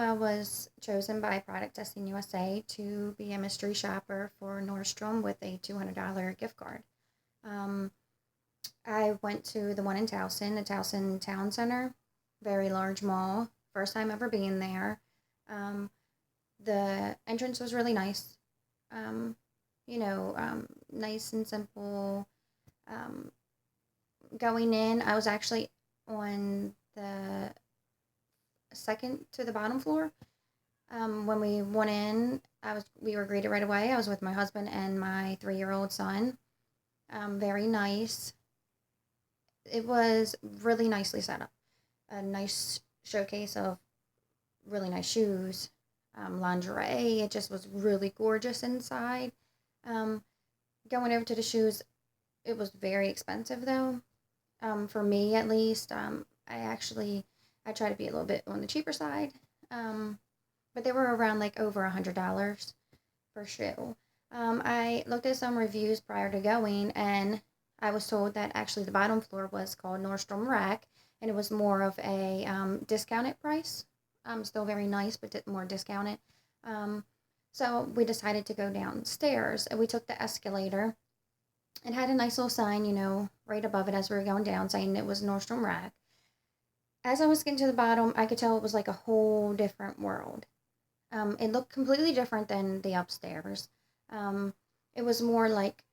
I was chosen by Product Testing USA to be a mystery shopper for Nordstrom with a $200 gift card. Um, I went to the one in Towson, the Towson Town Center, very large mall. First time ever being there. Um, the entrance was really nice. Um, Nice and simple. Um, Going in, I was actually on the second to the bottom floor. When we went in, we were greeted right away. I was with my husband and my 3-year-old son. Very nice. It was really nicely set up. A nice showcase of really nice shoes, lingerie. It just was really gorgeous inside. Um, Going over to the shoes, it was very expensive though. For me at least. I try to be a little bit on the cheaper side. Um, but they were around like over $100 per shoe. I looked at some reviews prior to going, and I was told that actually the bottom floor was called Nordstrom Rack, and it was more of a discounted price. Still very nice, but more discounted. Um, so we decided to go downstairs, and we took the escalator. It had a nice little sign, right above it as we were going down, saying it was Nordstrom Rack. As I was getting to the bottom, I could tell it was like a whole different world. It looked completely different than the upstairs. Um, it was more like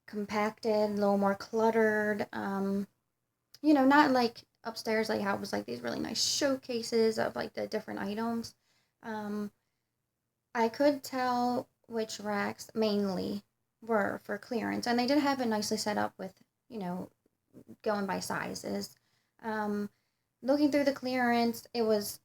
compacted, a little more cluttered. Not like upstairs, like how it was like these really nice showcases of like the different items. Um, I could tell which racks mainly were for clearance, and they did have it nicely set up with, you know, going by sizes. Um, Looking through the clearance, it was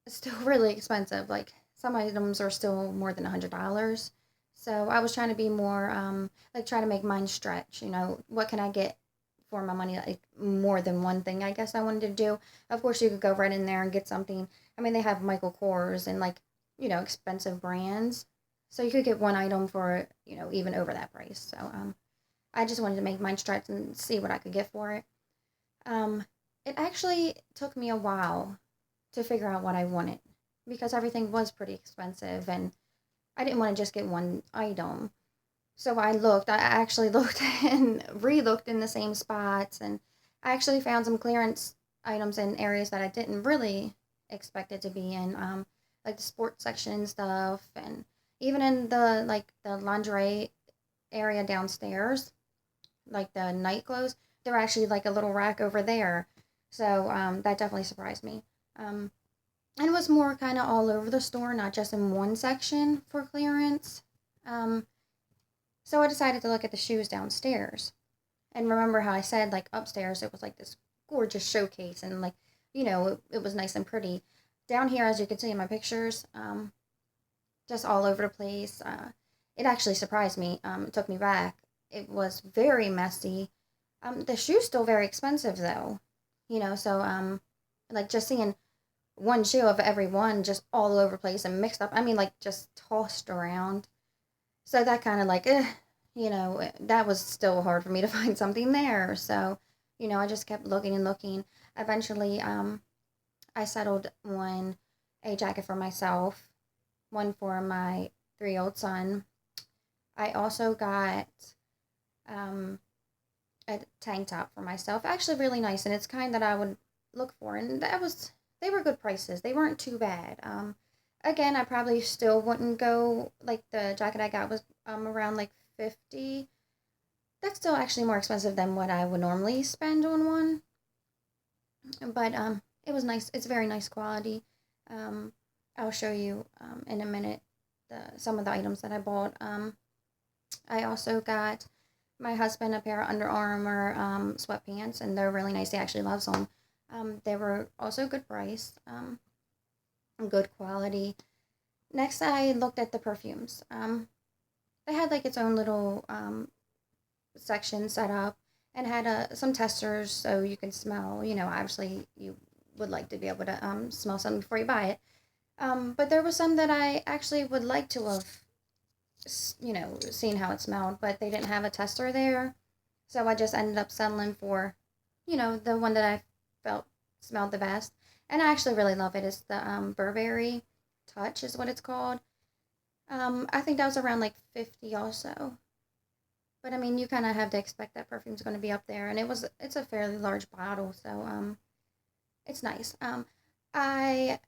still really expensive. Like some items are still more than $100. So I was trying to be more like try to make mine stretch. What can I get for my money? Like more than one thing. I guess I wanted to do. Of course, you could go right in there and get something. I mean, they have Michael Kors and like expensive brands, so you could get one item for even over that price. So I just wanted to make mine stretch and see what I could get for it. Um, it actually took me a while to figure out what I wanted because everything was pretty expensive and I didn't want to just get one item. So I actually looked and re looked in the same spots, and I actually found some clearance items in areas that I didn't really expect it to be in, like the sports section and stuff, and even in the lingerie area downstairs, like the night clothes, there were actually like a little rack over there. So that definitely surprised me. Um, and it was more kind of all over the store, not just in one section for clearance. Um, so I decided to look at the shoes downstairs. And remember how I said, like, upstairs it was like this gorgeous showcase and, like, it was nice and pretty. Down here, as you can see in my pictures, just all over the place. It actually surprised me. It took me back. It was very messy. The shoe's still very expensive, though. So, like, just seeing one shoe of every one just all over the place and mixed up. I mean, like just tossed around. So that kind of like, that was still hard for me to find something there. So, I just kept looking and looking. Eventually, I settled on a jacket for myself, one for my 3-year-old son. I also got um, a tank top for myself. Actually, really nice, and it's kind that I would look for, and they were good prices. They weren't too bad. Again, I probably still wouldn't go like the jacket I got was around like 50. That's still actually more expensive than what I would normally spend on one, but it was nice. It's very nice quality. Um, I'll show you in a minute some of the items that I bought. I also got my husband a pair of Under Armour sweatpants, and they're really nice. He actually loves them. They were also good price, good quality. Next, I looked at the perfumes. They had like its own little section set up and had some testers so you can smell. Obviously you would like to be able to smell something before you buy it. But there was some that I actually would like to have, seen how it smelled, but they didn't have a tester there. So I just ended up settling for, the one that I felt smelled the best. And I actually really love it. It's the Burberry Touch is what it's called. I think that was around like 50 also. But I mean, you kind of have to expect that perfume's going to be up there, and it's a fairly large bottle, so it's nice. I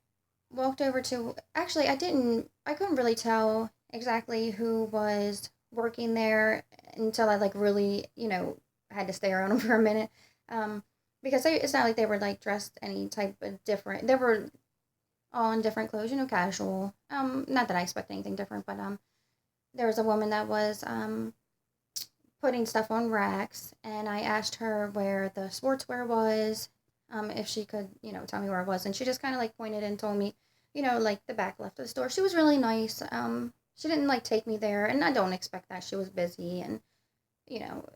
walked over to actually I couldn't really tell exactly who was working there until I like really had to stare on them for a minute, um, because it's not like they were like dressed any type of different. They were all in different clothes, casual. Not that I expect anything different, but there was a woman that was putting stuff on racks, and I asked her where the sportswear was, if she could, tell me where it was, and she just kind of like pointed and told me, like the back left of the store. She was really nice. She didn't like take me there, and I don't expect that. She was busy, and you know,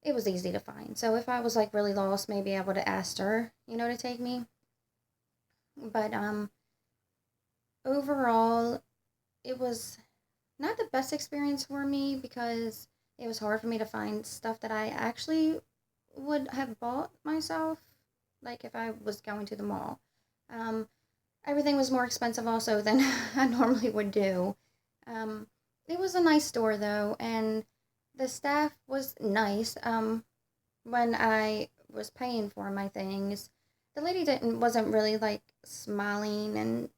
it was easy to find. So if I was like really lost, maybe I would have asked her, to take me. But overall, it was not the best experience for me because it was hard for me to find stuff that I actually would have bought myself, like if I was going to the mall. Um, Everything was more expensive also than I normally would do. Um, it was a nice store though, and the staff was nice. When I was paying for my things, the lady didn't wasn't really like smiling and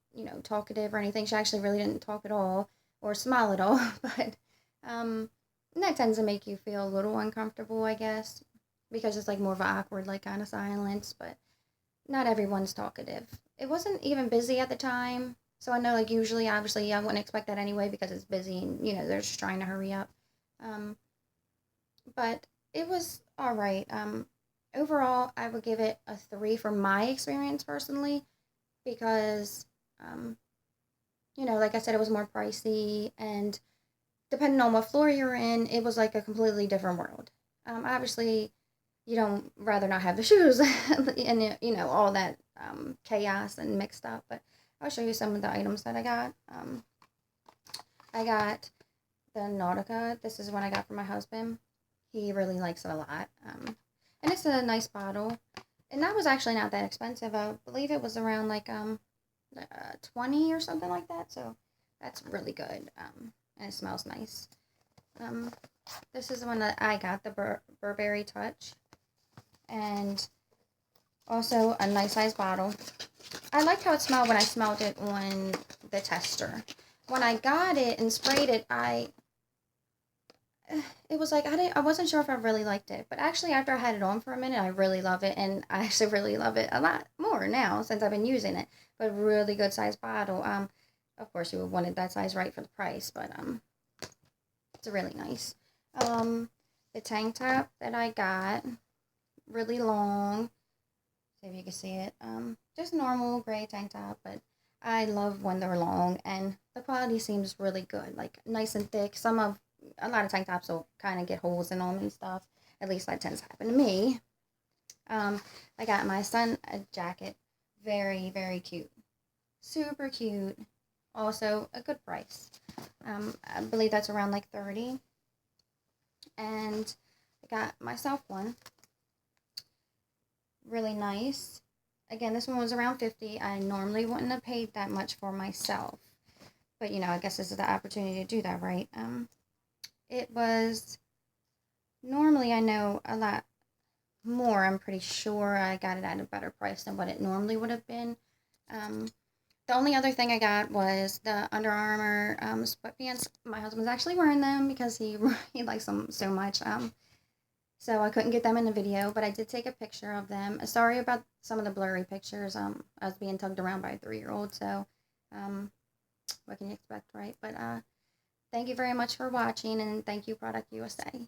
talkative or anything. She actually really didn't talk at all or smile at all, but um, that tends to make you feel a little uncomfortable, I guess, because it's like more of an awkward like kind of silence. But not everyone's talkative. It wasn't even busy at the time, so I know like usually, obviously, I wouldn't expect that anyway because it's busy and they're just trying to hurry up. Um, but it was all right. Overall, I would give it a 3 from my experience personally because, um, like I said, it was more pricey, and depending on what floor you're in, it was like a completely different world. Obviously, you don't rather not have the shoes and all that chaos and mixed up. But I'll show you some of the items that I got. I got the Nautica. This is one I got for my husband. He really likes it a lot. And it's a nice bottle. And that was actually not that expensive. I believe it was around like 20 or something like that. So that's really good. And it smells nice. Um, this is the one that I got, the Burberry Touch. And also a nice size bottle. I liked how it smelled when I smelled it on the tester. When I got it and sprayed it, it was like I wasn't sure if I really liked it, but actually after I had it on for a minute, I really love it, and I actually really love it a lot more now since I've been using it. But really good size bottle. Of course you would wanted that size right for the price, but it's really nice. The tank top that I got, really long. See if you can see it. Just normal gray tank top, but I love when they're long, and the quality seems really good, like nice and thick. A lot of tank tops will kind of get holes in them and stuff. At least that tends to happen to me. I got my son a jacket. Very, very cute. Super cute. Also, a good price. I believe that's around like 30. And I got myself one. Really nice. Again, this one was around 50. I normally wouldn't have paid that much for myself. But, I guess this is the opportunity to do that, right? It was, normally I know a lot more. I'm pretty sure I got it at a better price than what it normally would have been. The only other thing I got was the Under Armour sweatpants. My husband's actually wearing them because he he likes them so much. So I couldn't get them in the video, but I did take a picture of them. Sorry about some of the blurry pictures. I was being tugged around by a 3-year-old, so what can you expect, right? But thank you very much for watching, and thank you, Product USA.